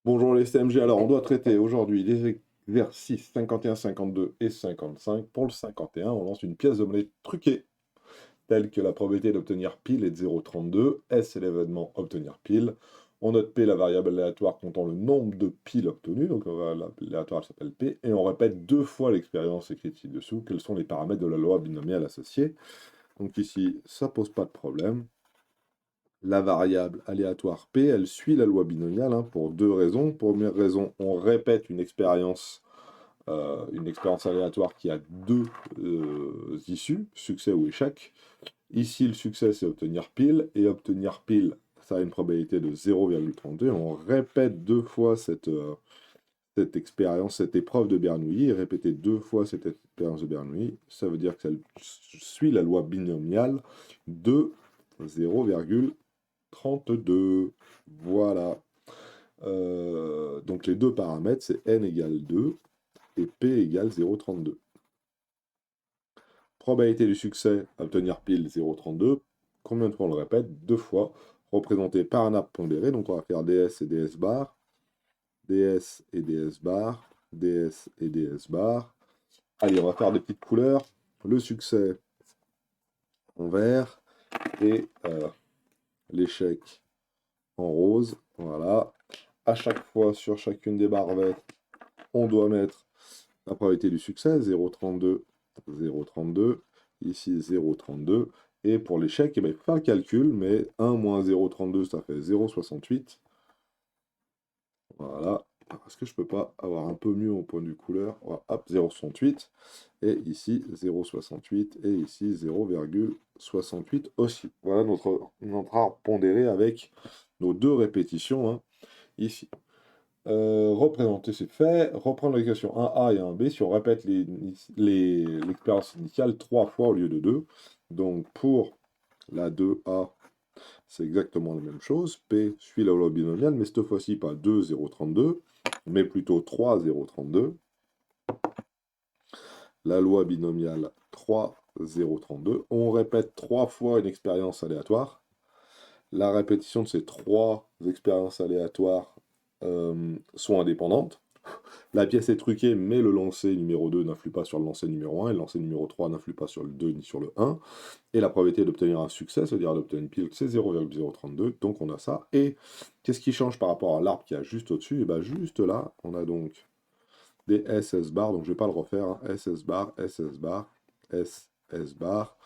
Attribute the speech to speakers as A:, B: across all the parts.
A: Bonjour les CMG, alors on doit traiter aujourd'hui les exercices 51, 52 et 55. Pour le 51, on lance une pièce de monnaie truquée, telle que la probabilité d'obtenir pile est de 0,32, S est l'événement obtenir pile. On note P la variable aléatoire comptant le nombre de piles obtenues, donc l'aléatoire s'appelle P, et on répète deux fois l'expérience écrite ci-dessous, quels sont les paramètres de la loi binomiale associée. Donc ici, ça pose pas de problème. La variable aléatoire P, elle suit la loi binomiale pour deux raisons. Première raison, on répète une expérience aléatoire qui a deux issues, succès ou échec. Ici, le succès, c'est obtenir pile, et obtenir pile, ça a une probabilité de 0,32. On répète deux fois cette expérience, cette épreuve de Bernoulli, et répéter deux fois cette expérience de Bernoulli, ça veut dire qu'elle suit la loi binomiale de 0,32. Voilà. Donc les deux paramètres, c'est n égale 2 et p égale 0,32. Probabilité du succès à obtenir pile 0,32. Combien de fois on le répète? Deux fois, représenté par un arbre pondéré. Donc on va faire ds et ds bar, ds et ds bar, ds et ds bar. Allez, on va faire des petites couleurs. Le succès en vert et l'échec en rose. Voilà. À chaque fois, sur chacune des barrettes, on doit mettre la probabilité du succès, 0,32, 0,32, ici 0,32. Et pour l'échec, eh ben, il faut faire le calcul, mais 1 moins 0,32, ça fait 0,68. Voilà. Est-ce que je peux pas avoir un peu mieux au point de vue couleur? Voilà, hop, 0,68. Et ici 0,68. Et ici 0,68 aussi. Voilà notre arbre pondéré avec nos deux répétitions ici. Représenter, c'est fait. Reprendre l'équation 1A et 1B si on répète l'expérience initiale trois fois au lieu de deux. Donc pour la 2A, c'est exactement la même chose. P suit la loi binomiale, mais cette fois-ci pas 2, 0,32, mais plutôt 3, 0,32. La loi binomiale 3, 0,32. On répète trois fois une expérience aléatoire. La répétition de ces trois expériences aléatoires sont indépendantes. La pièce est truquée, mais le lancer numéro 2 n'influe pas sur le lancer numéro 1, et le lancer numéro 3 n'influe pas sur le 2 ni sur le 1. Et la probabilité d'obtenir un succès, c'est-à-dire d'obtenir une pile, c'est 0,032, donc on a ça. Et qu'est-ce qui change par rapport à l'arbre qui a juste au-dessus? Et bien juste là, on a donc des SS bar, donc je ne vais pas le refaire, SS bar, SS bar, SS bar,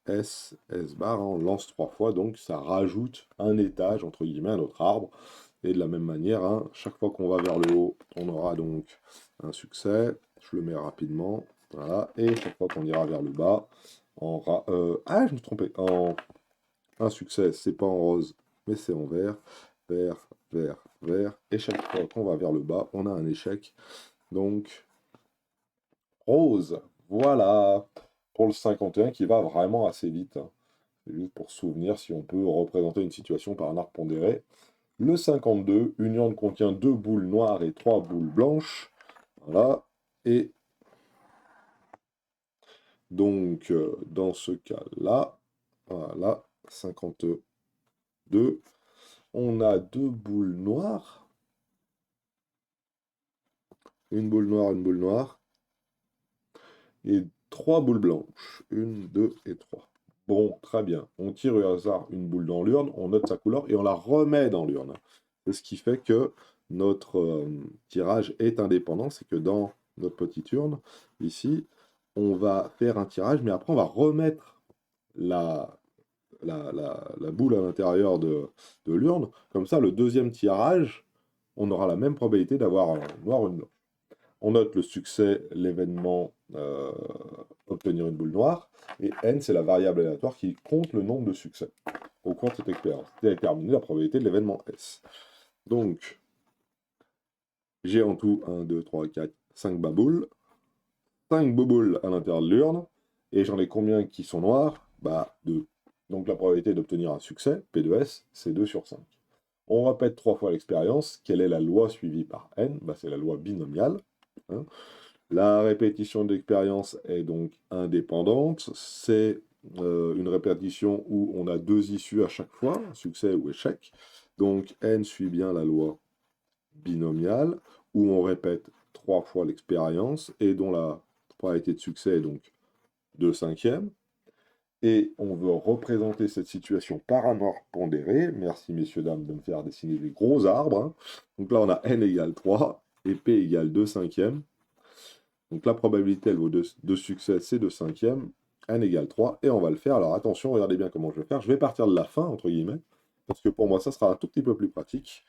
A: SS bar, on lance trois fois, donc ça rajoute un étage, entre guillemets, à notre arbre. Et de la même manière, chaque fois qu'on va vers le haut, on aura donc un succès. Je le mets rapidement. Voilà. Et chaque fois qu'on ira vers le bas, ah, je me suis trompé. Un succès, c'est pas en rose, mais c'est en vert. Vert, vert, vert. Et chaque fois qu'on va vers le bas, on a un échec. Donc, rose. Voilà. Pour le 51 qui va vraiment assez vite. C'est juste pour se souvenir si on peut représenter une situation par un arc pondéré. Le 52, une urne contient deux boules noires et trois boules blanches. Voilà. Et donc, dans ce cas-là, voilà, 52, on a deux boules noires, une boule noire, et trois boules blanches. Une, deux et trois. Bon, très bien. On tire au hasard une boule dans l'urne, on note sa couleur et on la remet dans l'urne. C'est ce qui fait que notre tirage est indépendant, c'est que dans notre petite urne, ici, on va faire un tirage, mais après on va remettre la, la boule à l'intérieur de l'urne. Comme ça, le deuxième tirage, on aura la même probabilité d'avoir un noir ou une blanche. On note le succès, l'événement, obtenir une boule noire, et n, c'est la variable aléatoire qui compte le nombre de succès au cours de cette expérience. Déterminer la probabilité de l'événement S. Donc, j'ai en tout 1, 2, 3, 4, 5 baboules. 5 boboules à l'intérieur de l'urne. Et j'en ai combien qui sont noirs? Bah, 2. Donc la probabilité d'obtenir un succès, P de S, c'est 2 sur 5. On répète trois fois l'expérience. Quelle est la loi suivie par n? Bah, c'est la loi binomiale. La répétition d'expérience est donc indépendante. C'est une répétition où on a deux issues à chaque fois, succès ou échec. Donc n suit bien la loi binomiale, où on répète 3 fois l'expérience, et dont la probabilité de succès est donc 2/5. Et on veut représenter cette situation par un ordre pondéré. Merci messieurs, dames, de me faire dessiner des gros arbres, hein. Donc là, on a n égale 3 et p égale 2/5. Donc la probabilité, elle vaut de succès, c'est 2/5. N égale 3, et on va le faire. Alors attention, regardez bien comment je vais faire. Je vais partir de la fin, entre guillemets, parce que pour moi, ça sera un tout petit peu plus pratique.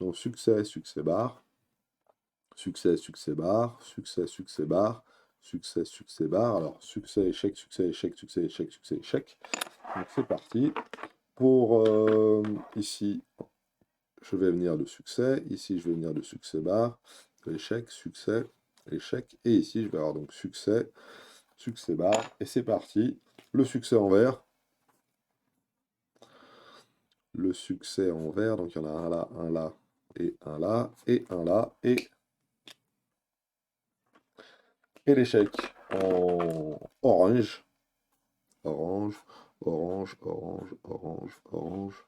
A: Donc succès, succès barre, succès, succès barre, succès, succès barre, succès, succès barre. Alors succès, échec, succès, échec, succès, échec, succès, échec. Donc c'est parti. Pour ici, je vais venir de succès. Ici, je vais venir de succès barre, échec, succès, échec. Et ici, je vais avoir donc succès, succès barre. Et c'est parti. Le succès en vert. Le succès en vert. Donc il y en a un là, et un là, et un là, et l'échec en orange. Orange, orange, orange, orange, orange,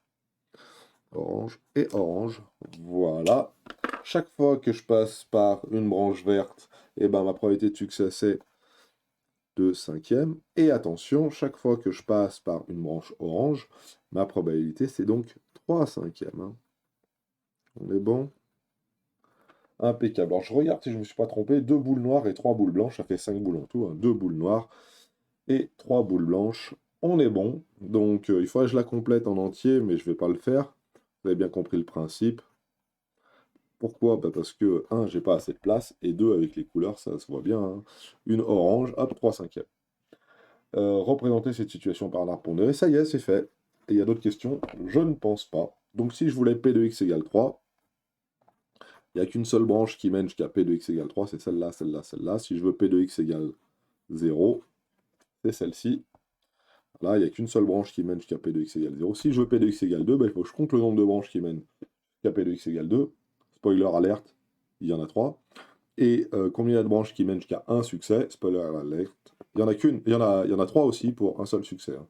A: orange et orange. Voilà. Chaque fois que je passe par une branche verte, et ben, ma probabilité de succès, c'est 2/5. Et attention, chaque fois que je passe par une branche orange, ma probabilité, c'est donc 3/5, hein. On est bon? Impeccable. Alors, je regarde si je ne me suis pas trompé. 2 boules noires et 3 boules blanches. Ça fait 5 boules en tout, hein. 2 boules noires et 3 boules blanches. On est bon. Donc, il faudrait que je la complète en entier, mais je ne vais pas le faire. Vous avez bien compris le principe. Pourquoi? Bah parce que, un, j'ai pas assez de place, et deux, avec les couleurs, ça se voit bien, hein. Une orange, hop, 3/5. Représenter cette situation par un arbre pondéré, ça y est, c'est fait. Et il y a d'autres questions? Je ne pense pas. Donc si je voulais P de x égale 3, il n'y a qu'une seule branche qui mène jusqu'à P de x égale 3, c'est celle-là, celle-là, celle-là. Si je veux P de x égale 0, c'est celle-ci. Là, il n'y a qu'une seule branche qui mène jusqu'à P de x égale 0. Si je veux P de x égale 2, bah, il faut que je compte le nombre de branches qui mènent jusqu'à P de x égale 2. Spoiler alerte, il y en a 3. Et combien il y a de branches qui mènent jusqu'à un succès? Spoiler alert. Il y en a qu'une. Il y en a 3 aussi pour un seul succès, hein.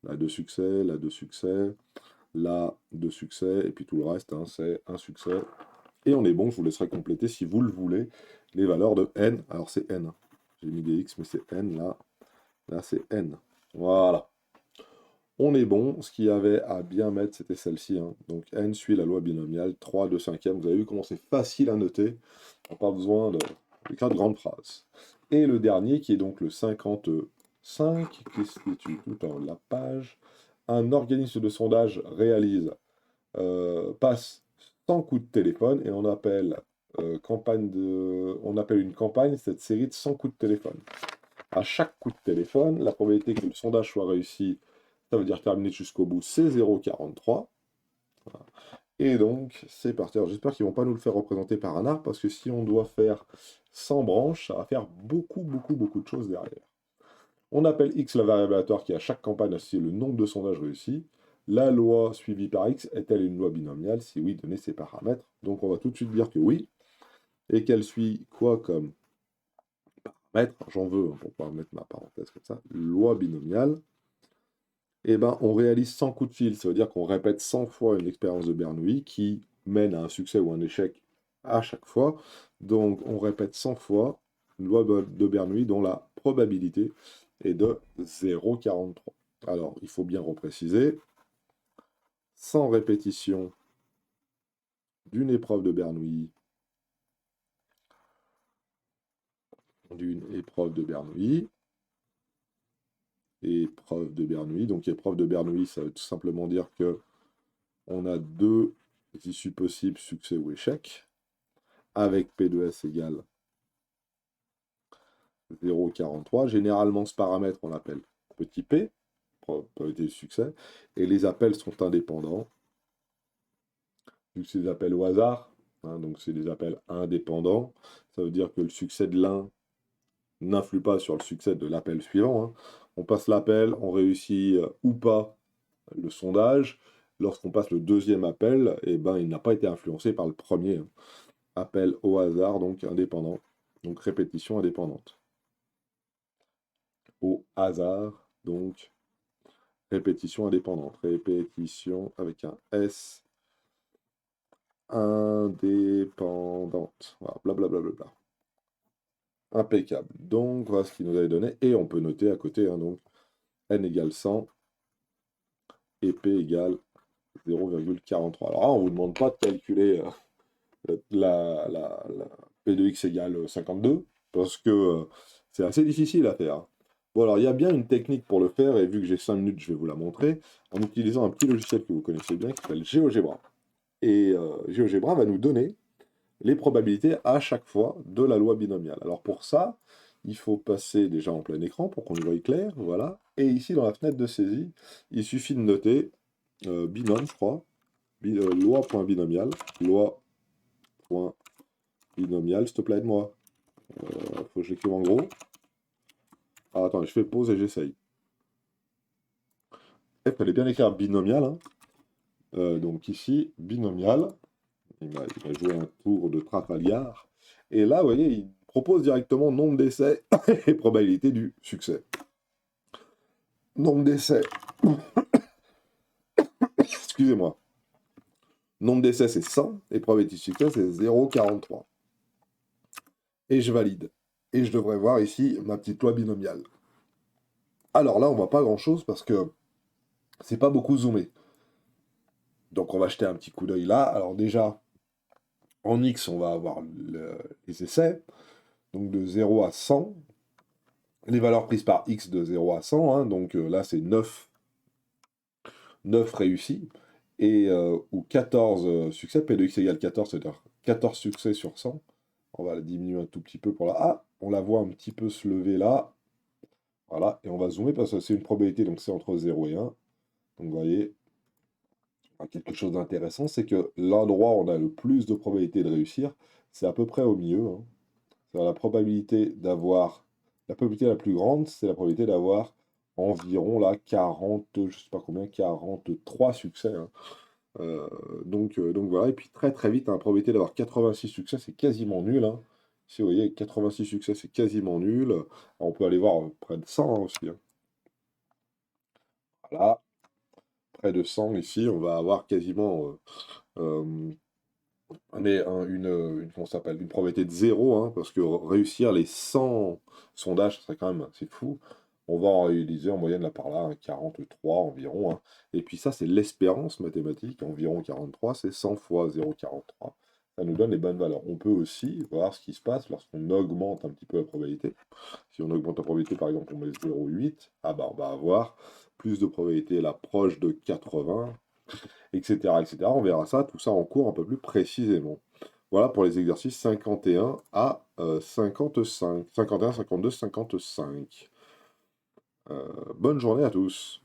A: Là, 2 succès, là, 2 succès, là, 2 succès, et puis tout le reste, hein, c'est un succès. Et on est bon, je vous laisserai compléter si vous le voulez, les valeurs de n. Alors c'est n, hein. J'ai mis des x, mais c'est n, là. Là, c'est n. Voilà. On est bon. Ce qu'il y avait à bien mettre, c'était celle-ci, hein. Donc n suit la loi binomiale, 3, 2/5. Vous avez vu comment c'est facile à noter. On n'a pas besoin d'écrire de grandes phrases. Et le dernier, qui est donc le 55, qui se situe tout en haut de la page. Un organisme de sondage passe 100 coups de téléphone, et on appelle, on appelle une campagne cette série de 100 coups de téléphone. À chaque coup de téléphone, la probabilité que le sondage soit réussi, ça veut dire terminé jusqu'au bout, c'est 0,43. Voilà. Et donc, c'est parti. Alors, j'espère qu'ils ne vont pas nous le faire représenter par un arbre, parce que si on doit faire 100 branches, ça va faire beaucoup, beaucoup, beaucoup de choses derrière. On appelle x la variable aléatoire qui, à chaque campagne, associe le nombre de sondages réussis. La loi suivie par x est-elle une loi binomiale? Si oui, donnez ses paramètres. Donc, on va tout de suite dire que oui. Et qu'elle suit quoi comme paramètre? J'en veux, hein, pour pouvoir mettre ma parenthèse comme ça. Loi binomiale. Eh ben, on réalise 100 coups de fil. Ça veut dire qu'on répète 100 fois une expérience de Bernoulli qui mène à un succès ou un échec à chaque fois. Donc, on répète 100 fois une loi de Bernoulli dont la probabilité est de 0,43. Alors, il faut bien repréciser, 100 répétitions d'une épreuve de Bernoulli, Donc, épreuve de Bernoulli, ça veut tout simplement dire que on a deux issues possibles, succès ou échec, avec P de S égale 0,43. Généralement, ce paramètre, on l'appelle petit p, probabilité de succès, et les appels sont indépendants. Vu que c'est des appels au hasard, hein, donc c'est des appels indépendants, ça veut dire que le succès de l'un n'influe pas sur le succès de l'appel suivant, hein. On passe l'appel, on réussit ou pas le sondage. Lorsqu'on passe le deuxième appel, eh ben, il n'a pas été influencé par le premier, hein. Appel au hasard, donc indépendant. Donc répétition indépendante. Au hasard, donc répétition indépendante. Répétition avec un S indépendante. Voilà, blablabla. Impeccable. Donc, voilà ce qu'il nous avait donné. Et on peut noter à côté, hein, donc, n égale 100 et p égale 0,43. Alors là, on ne vous demande pas de calculer la p de x égale 52, parce que c'est assez difficile à faire. Bon, alors, il y a bien une technique pour le faire, et vu que j'ai 5 minutes, je vais vous la montrer, en utilisant un petit logiciel que vous connaissez bien, qui s'appelle GeoGebra. Et GeoGebra va nous donner les probabilités à chaque fois de la loi binomiale. Alors pour ça, il faut passer déjà en plein écran pour qu'on le voie clair, voilà. Et ici, dans la fenêtre de saisie, il suffit de noter binôme, je crois, loi.binomial, loi.binomial, s'il te plaît, aide-moi. Faut que je l'écrive en gros. Ah, attends, je fais pause et j'essaye. Il fallait bien écrire binomial, hein. Donc ici, binomial. Il m'a joué un tour de Trafalgar. Et là, vous voyez, il propose directement nombre d'essais et probabilité du succès. Nombre d'essais. Excusez-moi. Nombre d'essais, c'est 100. Et probabilité de succès, c'est 0,43. Et je valide. Et je devrais voir ici ma petite loi binomiale. Alors là, on voit pas grand-chose parce que c'est pas beaucoup zoomé. Donc on va jeter un petit coup d'œil là. Alors déjà, en X, on va avoir les essais. Donc de 0 à 100. Les valeurs prises par X de 0 à 100. Hein, donc là, c'est 9 réussis, et, ou 14 succès, P de X égale 14, c'est-à-dire 14 succès sur 100. On va la diminuer un tout petit peu pour la A. On la voit un petit peu se lever là. Voilà, et on va zoomer parce que c'est une probabilité, donc c'est entre 0 et 1. Donc vous voyez, quelque chose d'intéressant, c'est que l'endroit où on a le plus de probabilité de réussir, c'est à peu près au milieu. Hein. La probabilité d'avoir, la probabilité la plus grande, c'est la probabilité d'avoir environ là 40, je sais pas combien, 43 succès. Hein. Donc voilà, et puis très très vite, la probabilité d'avoir 86 succès, c'est quasiment nul. Hein. Si vous voyez, 86 succès, c'est quasiment nul. Alors, on peut aller voir près de 100 hein, aussi. Hein. Voilà, près de 100 ici, on va avoir quasiment comment ça s'appelle, une probabilité de 0, hein, parce que réussir les 100 sondages, ça serait quand même assez fou. On va en réaliser en moyenne là par là, 43 environ. Hein. Et puis ça, c'est l'espérance mathématique, environ 43, c'est 100 fois 0,43. Ça nous donne les bonnes valeurs. On peut aussi voir ce qui se passe lorsqu'on augmente un petit peu la probabilité. Si on augmente la probabilité, par exemple, on met 0,8, ah bah on va avoir plus de probabilité là proche de 80, etc., etc. On verra ça, tout ça en cours un peu plus précisément. Voilà pour les exercices 51 à 55. 51, 52, 55. Bonne journée à tous.